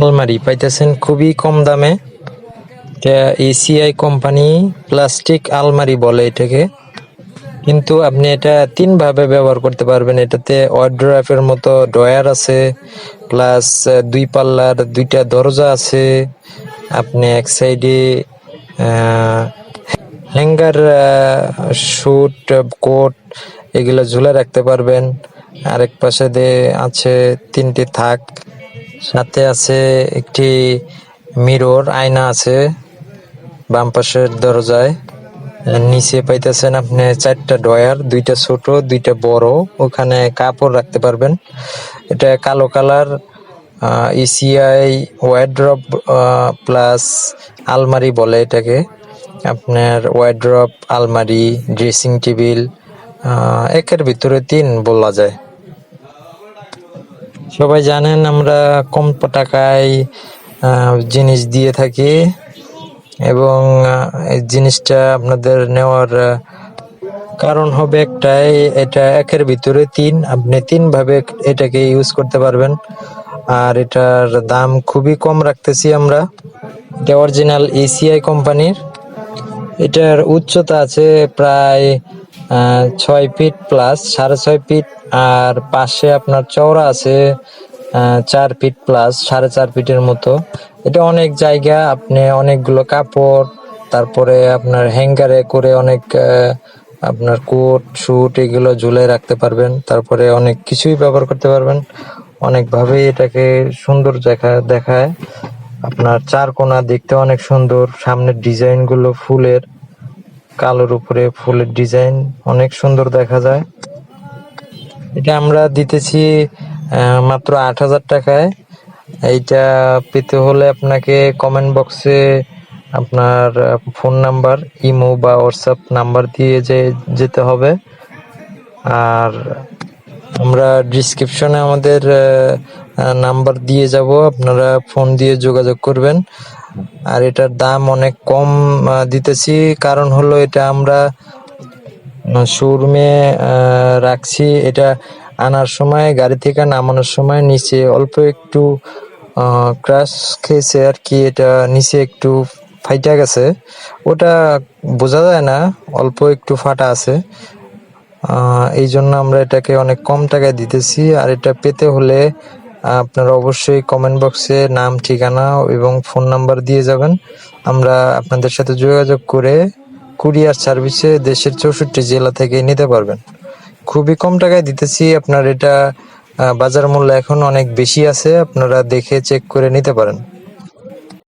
আলমারি পাইতেছেন খুবই কম দামে। এটা এসিআই কোম্পানি প্লাস্টিক আলমারি বলে এটাকে, কিন্তু আপনি এটা তিন ভাবে ব্যবহার করতে পারবেন। এটাতে ওয়ার্ড্রোবের মতো ড্রয়ার আছে, প্লাস দুই পাল্লার দুইটা দরজা আছে। আপনি এক সাইডে হ্যাঙ্গার, শুট, কোট এগুলো ঝুলে রাখতে পারবেন। আরেক পাশে দিয়ে আছে তিনটি থাক, সাথে আছে একটি মিরর আয়না আছে বাম পাশের দরজায়। নিচে পাইতেছেন আপনি চারটা ড্রয়ার, দুইটা ছোট দুইটা বড়, ওখানে কাপড় রাখতে পারবেন। এটা কালো কালার, ইসিআই ওয়ার্ড্রপ প্লাস আলমারি বলে এটাকে। আপনার ওয়ার্ড্রপ, আলমারি, ড্রেসিং টেবিল একের ভিতরে তিন বলা যায়। সবাই জানেন আমরা কম টাকায় জিনিস দিয়ে থাকি, এবং এই জিনিসটা আপনাদের নেওয়ার কারণ হবে একটাই, এটা একের ভিতরে তিন, আপনি তিন ভাবে এটাকে ইউজ করতে পারবেন। আর এটার দাম খুবই কম রাখতেছি আমরা। এটা অরিজিনাল এসিআই কোম্পানির। এটার উচ্চতা আছে প্রায় 6 ফিট প্লাস, 6.5 ফিট। আর পাশে আপনার চওড়া আছে 4 ফিট প্লাস, 4.5 ফিটের মতো। এটা অনেক জায়গা, আপনি অনেকগুলো কাপড়, তারপরে আপনার হ্যাঙ্গারে করে অনেক আপনার কোট শুট এগুলো ঝুলে রাখতে পারবেন। তারপরে অনেক কিছুই ব্যবহার করতে পারবেন, অনেকভাবেই এটাকে সুন্দর দেখায়। আপনার চার কোণা দেখতে অনেক সুন্দর, সামনের ডিজাইন গুলো ফুলের, কালোর উপরে ফুলের ডিজাইন অনেক সুন্দর দেখা যায়। এটা আমরা দিতেছি মাত্র 8,000 টাকায়। এইটা পেতে হলে আপনাকে কমেন্ট বক্সে আপনার ফোন নাম্বার, ইমো বা হোয়াটসঅ্যাপ নাম্বার দিয়ে যেতে হবে। আর আমরা ডিসক্রিপশনে আমাদের নাম্বার দিয়ে যাব, আপনারা ফোন দিয়ে যোগাযোগ করবেন। আর এটার দাম অনেক কম দিতেছি, কারণ হলো এটা আমরা শোরুমে রাখছি। এটা আনার সময়, গাড়ি থেকে নামানোর সময় নিচে অল্প একটু ক্রাশ খেয়েছে আর কি, এটা নিচে একটু ফাইটা গেছে, ওটা বোঝা যায় না, অল্প একটু ফাটা আছে। এই জন্য আমরা এটাকে অনেক কম টাকায় দিতেছি। আর এটা পেতে হলে আপনারা অবশ্যই কমেন্ট বক্সে নাম, ঠিকানা এবং ফোন নাম্বার দিয়ে যাবেন। আমরা আপনাদের সাথে যোগাযোগ করে কুরিয়ার সার্ভিসে দেশের 64 জেলা থেকে নিতে পারবেন। খুবই কম টাকায় দিতেছি। আপনার এটা বাজার মূল্য এখন অনেক বেশি আছে, আপনারা দেখে চেক করে নিতে পারেন।